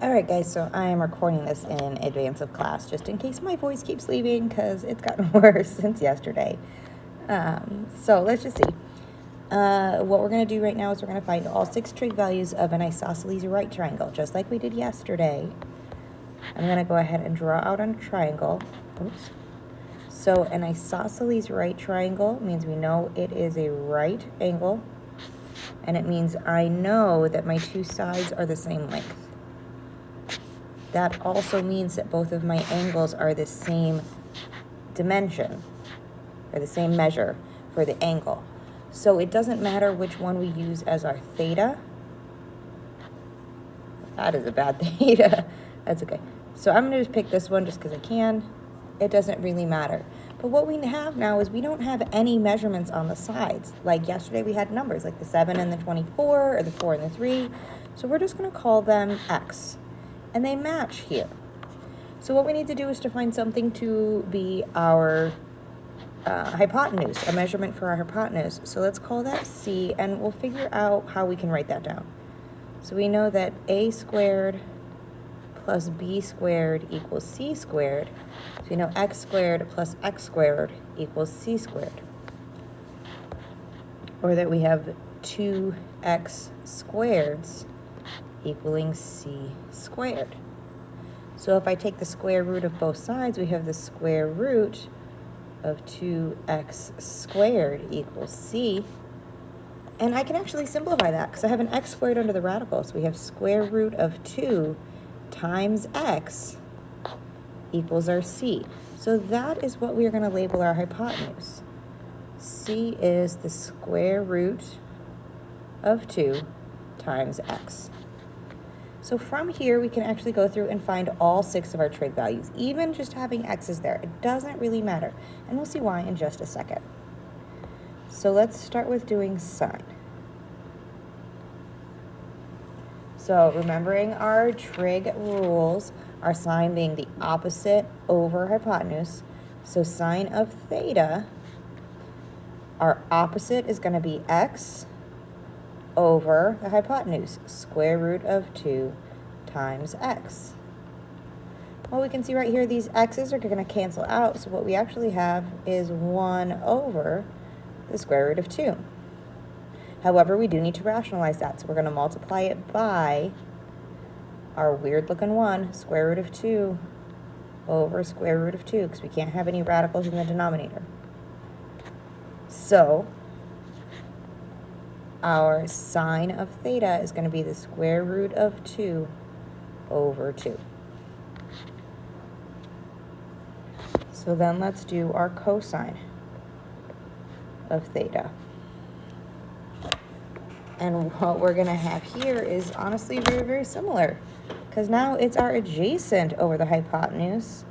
Alright guys, so I am recording this in advance of class just in case my voice keeps leaving because it's gotten worse since yesterday. So let's just see. What we're going to do right now is we're going to find all 6 trig values of an isosceles right triangle, just like we did yesterday. I'm going to go ahead and draw out a triangle. Oops. So an isosceles right triangle means we know it is a right angle, and it means I know that my 2 sides are the same length. That also means that both of my angles are the same dimension, or the same measure for the angle. So it doesn't matter which one we use as our theta. That is a bad theta. That's okay. So I'm going to just pick this one just because I can. It doesn't really matter. But what we have now is we don't have any measurements on the sides. Like yesterday we had numbers like the 7 and the 24 or the 4 and the 3. So we're just going to call them x. And they match here. So what we need to do is to find something to be our hypotenuse, a measurement for our hypotenuse. So let's call that c, and we'll figure out how we can write that down. So we know that a squared plus b squared equals c squared. So we know x squared plus x squared equals c squared. Or that we have 2x squareds equaling c squared. So if I take the square root of both sides, we have the square root of 2x squared equals c. And I can actually simplify that because I have an x squared under the radical. So we have square root of 2 times x equals our c. So that is what we are going to label our hypotenuse. C is the square root of 2 times x. So from here, we can actually go through and find all 6 of our trig values, even just having x's there. It doesn't really matter, and we'll see why in just a second. So let's start with doing sine. So remembering our trig rules, our sine being the opposite over hypotenuse. So sine of theta, our opposite is going to be x over the hypotenuse, square root of 2 times x. Well, we can see right here these x's are going to cancel out, so what we actually have is 1 over the square root of 2. However, we do need to rationalize that, so we're going to multiply it by our weird looking 1, square root of 2 over square root of 2, because we can't have any radicals in the denominator. So our sine of theta is going to be the square root of 2 over 2. So then let's do our cosine of theta. And what we're going to have here is honestly very, very similar, because now it's our adjacent over the hypotenuse.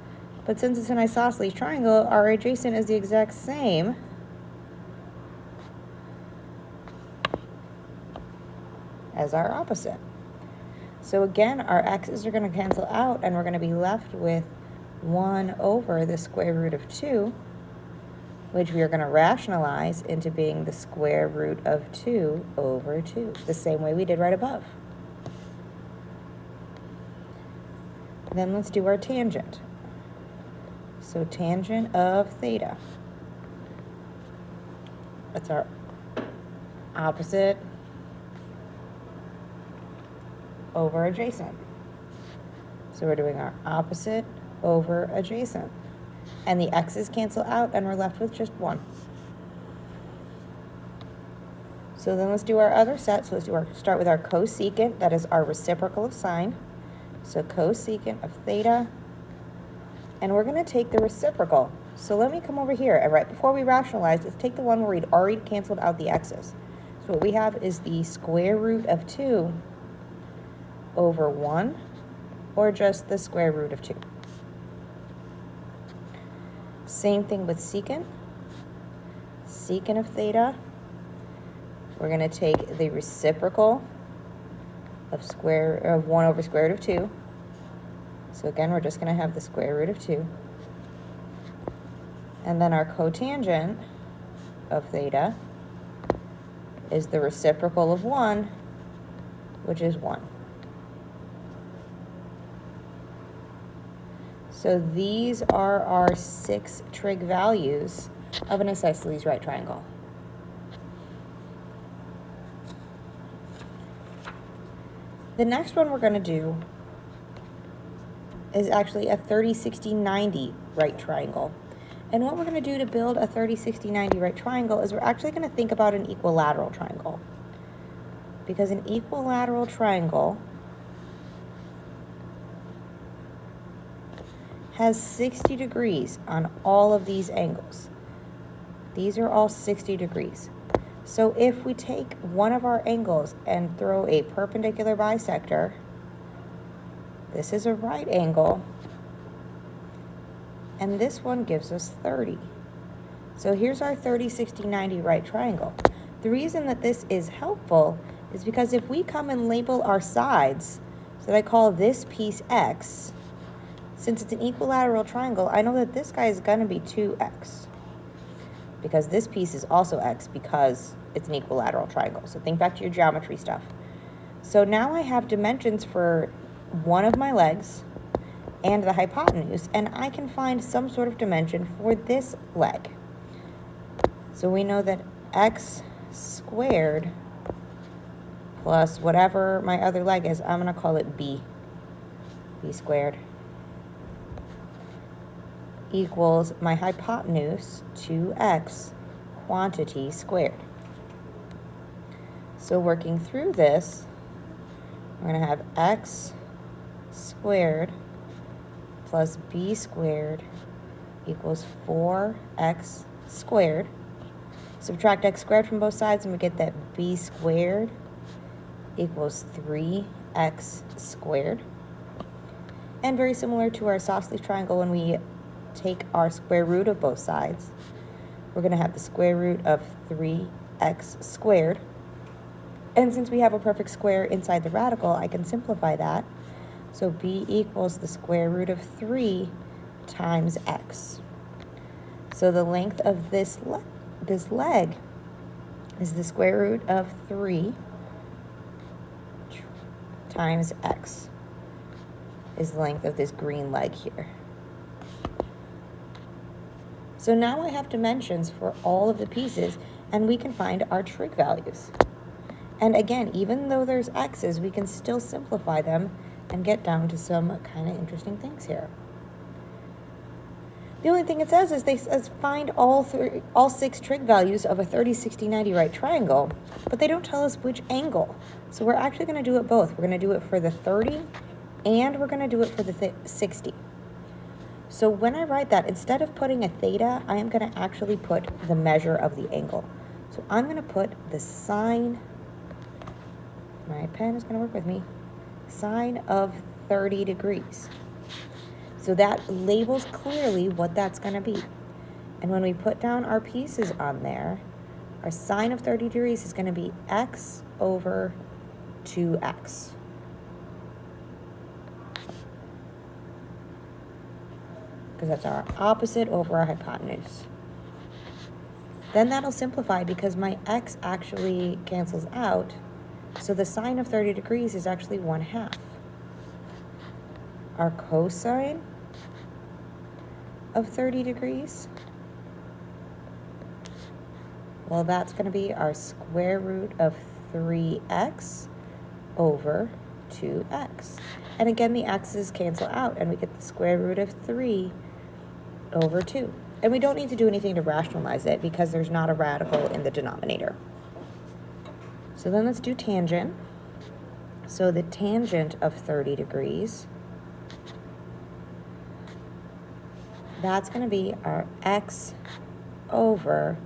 But since it's an isosceles triangle, our adjacent is the exact same as our opposite. So again, our x's are going to cancel out, and we're going to be left with 1 over the square root of 2, which we are going to rationalize into being the square root of 2 over 2, the same way we did right above. Then let's do our tangent. So tangent of theta. That's our opposite over adjacent. So we're doing our opposite over adjacent. And the x's cancel out, and we're left with just 1. So then let's do our other set. So let's start with our cosecant. That is our reciprocal of sine. So cosecant of theta. And we're going to take the reciprocal. So let me come over here, and right before we rationalize, let's take the one where we'd already canceled out the x's. So what we have is the square root of 2 over 1, or just the square root of 2. Same thing with secant. Secant of theta, we're going to take the reciprocal of 1 over square root of 2. So again, we're just going to have the square root of 2. And then our cotangent of theta is the reciprocal of 1, which is 1. So these are our 6 trig values of an isosceles right triangle. The next one we're going to do is actually a 30, 60, 90 right triangle. And what we're going to do to build a 30, 60, 90 right triangle is we're actually going to think about an equilateral triangle. Because an equilateral triangle has 60 degrees on all of these angles. These are all 60 degrees. So if we take one of our angles and throw a perpendicular bisector, this is a right angle, and this one gives us 30. So here's our 30, 60, 90 right triangle. The reason that this is helpful is because if we come and label our sides, so that I call this piece X, since it's an equilateral triangle, I know that this guy is going to be 2x. Because this piece is also x because it's an equilateral triangle. So think back to your geometry stuff. So now I have dimensions for one of my legs and the hypotenuse, and I can find some sort of dimension for this leg. So we know that x squared plus whatever my other leg is, I'm going to call it b squared, equals my hypotenuse, 2x, quantity squared. So working through this, we're going to have x squared plus b squared equals 4x squared. Subtract x squared from both sides and we get that b squared equals 3x squared. And very similar to our isosceles triangle, when we take our square root of both sides, we're going to have the square root of 3x squared. And since we have a perfect square inside the radical, I can simplify that. So b equals the square root of 3 times x. So the length of this leg is the square root of 3 times x, is the length of this green leg here. So now I have dimensions for all of the pieces, and we can find our trig values. And again, even though there's x's, we can still simplify them and get down to some kind of interesting things here. The only thing it says is they says find all 6 trig values of a 30, 60, 90 right triangle, but they don't tell us which angle. So we're actually going to do it both. We're going to do it for the 30 and we're going to do it for the 60. So when I write that, instead of putting a theta, I am going to actually put the measure of the angle. So I'm going to put the sine, my pen is going to work with me, sine of 30 degrees. So that labels clearly what that's going to be. And when we put down our pieces on there, our sine of 30 degrees is going to be x over 2x. Because that's our opposite over our hypotenuse. Then that'll simplify because my x actually cancels out. So the sine of 30 degrees is actually 1/2. Our cosine of 30 degrees, well, that's going to be our square root of 3x over 2x. And again, the x's cancel out, and we get the square root of 3 over 2. And we don't need to do anything to rationalize it because there's not a radical in the denominator. So then let's do tangent. So the tangent of 30 degrees, that's going to be our x over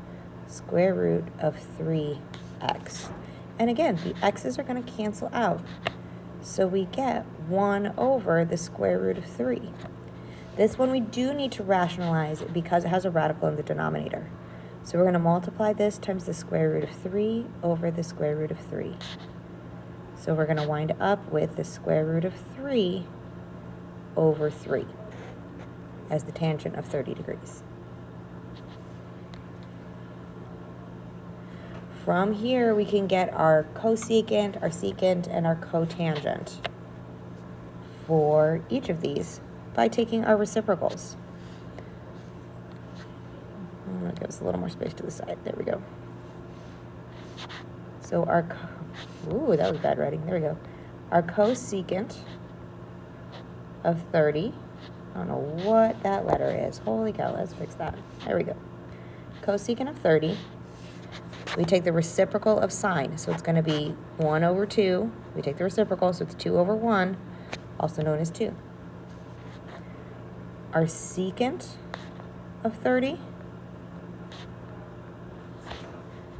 square root of 3x. And again, the x's are going to cancel out. So we get 1 over the square root of 3. This one we do need to rationalize because it has a radical in the denominator. So we're going to multiply this times the square root of 3 over the square root of 3. So we're going to wind up with the square root of 3 over 3 as the tangent of 30 degrees. From here, we can get our cosecant, our secant, and our cotangent for each of these. by taking our reciprocals. I'm going to give us a little more space to the side. There we go. So our, ooh, that was bad writing. There we go. Our cosecant of 30, I don't know what that letter is. Holy cow, let's fix that. There we go. Cosecant of 30, we take the reciprocal of sine. So it's going to be 1 over 2. We take the reciprocal, so it's 2 over 1, also known as 2. Our secant of 30,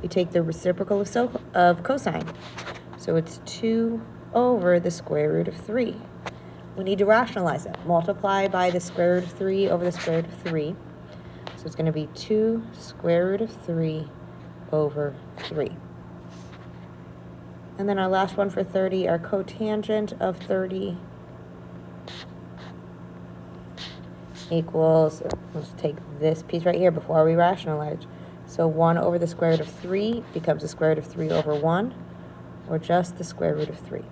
we take the reciprocal of cosine. So it's 2 over the square root of 3. We need to rationalize it. Multiply by the square root of 3 over the square root of 3. So it's going to be 2 square root of 3 over 3. And then our last one for 30, our cotangent of 30 equals, let's take this piece right here before we rationalize. So 1 over the square root of 3 becomes the square root of 3 over 1, or just the square root of 3.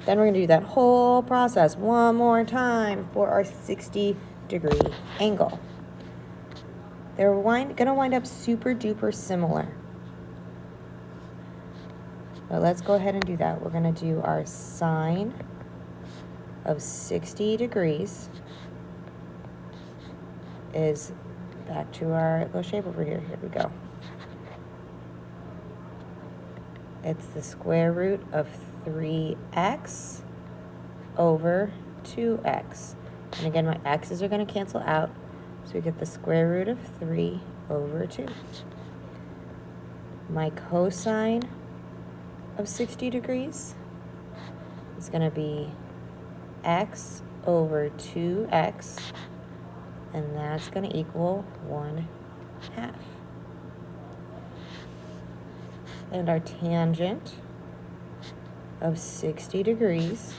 Then we're going to do that whole process one more time for our 60-degree angle. They're going to wind up super duper similar. But let's go ahead and do that. We're going to do our sine of 60 degrees is back to our little shape over here. Here we go. It's the square root of 3x over 2x. And again, my x's are going to cancel out. So we get the square root of 3 over 2. My cosine of 60 degrees is going to be x over 2x, and that's going to equal 1/2. And our tangent of 60 degrees,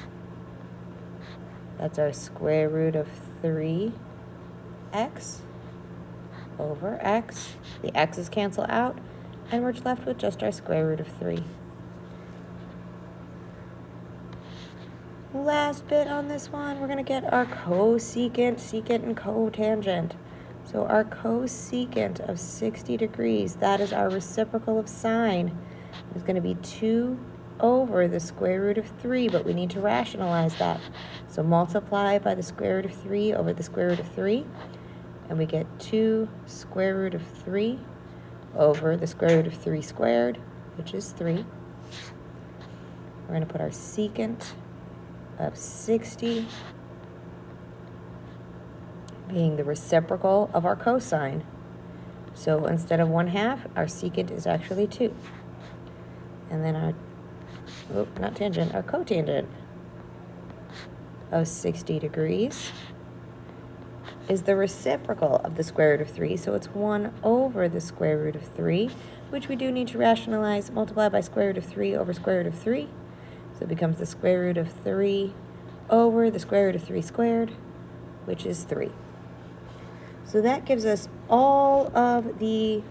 that's our square root of 3x over x. The x's cancel out, and we're left with just our square root of 3. Last bit on this one, we're going to get our cosecant, secant, and cotangent. So our cosecant of 60 degrees, that is our reciprocal of sine, is going to be 2 over the square root of 3, but we need to rationalize that. So multiply by the square root of 3 over the square root of 3, and we get 2 square root of 3 over the square root of 3 squared, which is 3. We're going to put our secant of 60 being the reciprocal of our cosine. So instead of 1/2, our secant is actually 2. And then our, not tangent, our cotangent of 60 degrees is the reciprocal of the square root of 3. So it's 1 over the square root of 3, which we do need to rationalize. Multiply by square root of 3 over square root of 3. So it becomes the square root of 3 over the square root of 3 squared, which is 3. So that gives us all of the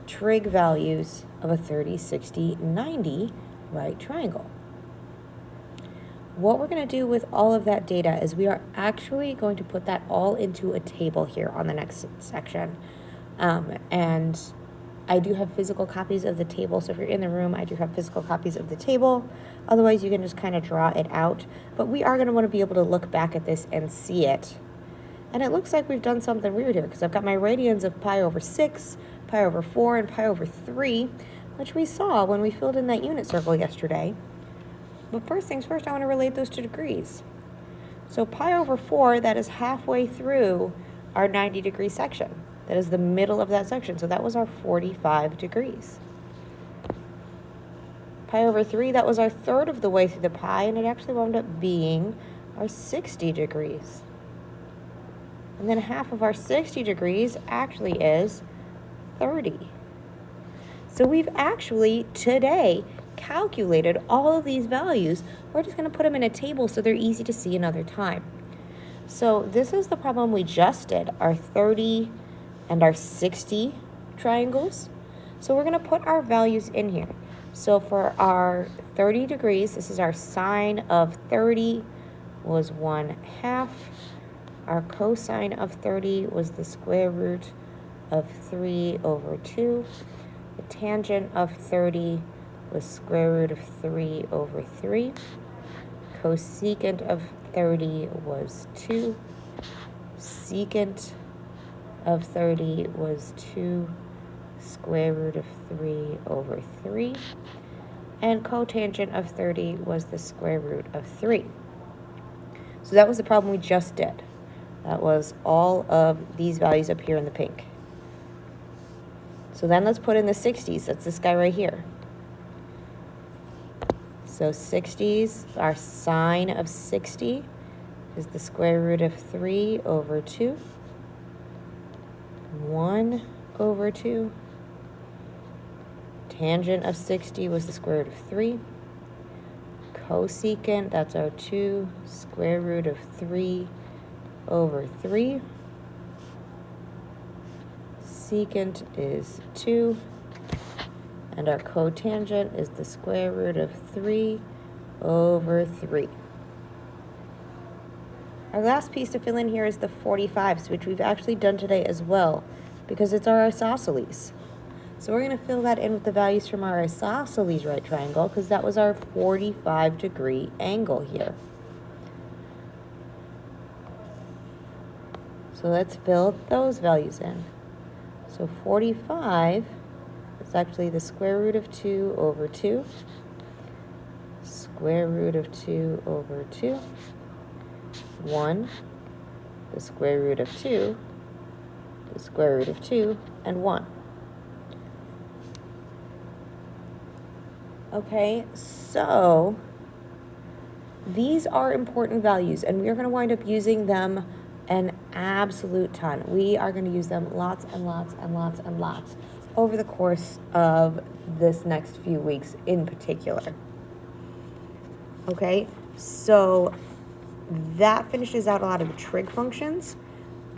trig values of a 30, 60, 90 right triangle. What we're going to do with all of that data is we are actually going to put that all into a table here on the next section. And I do have physical copies of the table, so if you're in the room, I do have physical copies of the table. Otherwise, you can just kind of draw it out. But we are going to want to be able to look back at this and see it. And it looks like we've done something weird here, because I've got my radians of pi over 6, pi over 4, and pi over 3, which we saw when we filled in that unit circle yesterday. But first things first, I want to relate those to degrees. So pi over 4, that is halfway through our 90-degree section. That is the middle of that section. So that was our 45 degrees. Pi over 3, that was our third of the way through the pi, and it actually wound up being our 60 degrees. And then half of our 60 degrees actually is 30. So we've actually, today, calculated all of these values. We're just going to put them in a table so they're easy to see another time. So this is the problem we just did, our 30 and our 60 triangles. So we're going to put our values in here. So for our 30 degrees, this is our sine of 30 was 1/2. Our cosine of 30 was the square root of 3/2. The tangent of 30 was square root of 3/3. Cosecant of 30 was 2. Secant of 30 was 2 square root of 3/3. And cotangent of 30 was the square root of 3. So that was the problem we just did. That was all of these values up here in the pink. So then let's put in the 60s. That's this guy right here. So 60s, our sine of 60 is the square root of 3/2. 1/2. Tangent of 60 was the square root of 3. Cosecant, that's our 2 square root of 3/3. Secant is 2. And our cotangent is the square root of 3/3. Our last piece to fill in here is the 45s, which we've actually done today as well, because it's our isosceles. So we're going to fill that in with the values from our isosceles right triangle, because that was our 45-degree angle here. So let's fill those values in. So 45 is actually the square root of 2/2. Square root of 2/2. 1, the square root of 2, the square root of 2, and 1. Okay, so these are important values, and we are going to wind up using them an absolute ton. We are going to use them lots and lots and lots and lots over the course of this next few weeks in particular. Okay, so that finishes out a lot of the trig functions.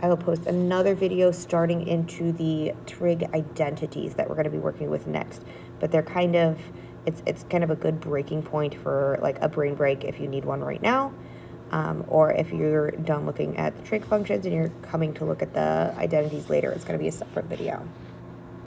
I will post another video starting into the trig identities that we're going to be working with next. But they're kind of, it's kind of a good breaking point for like a brain break if you need one right now. Or if you're done looking at the trig functions and you're coming to look at the identities later, it's going to be a separate video.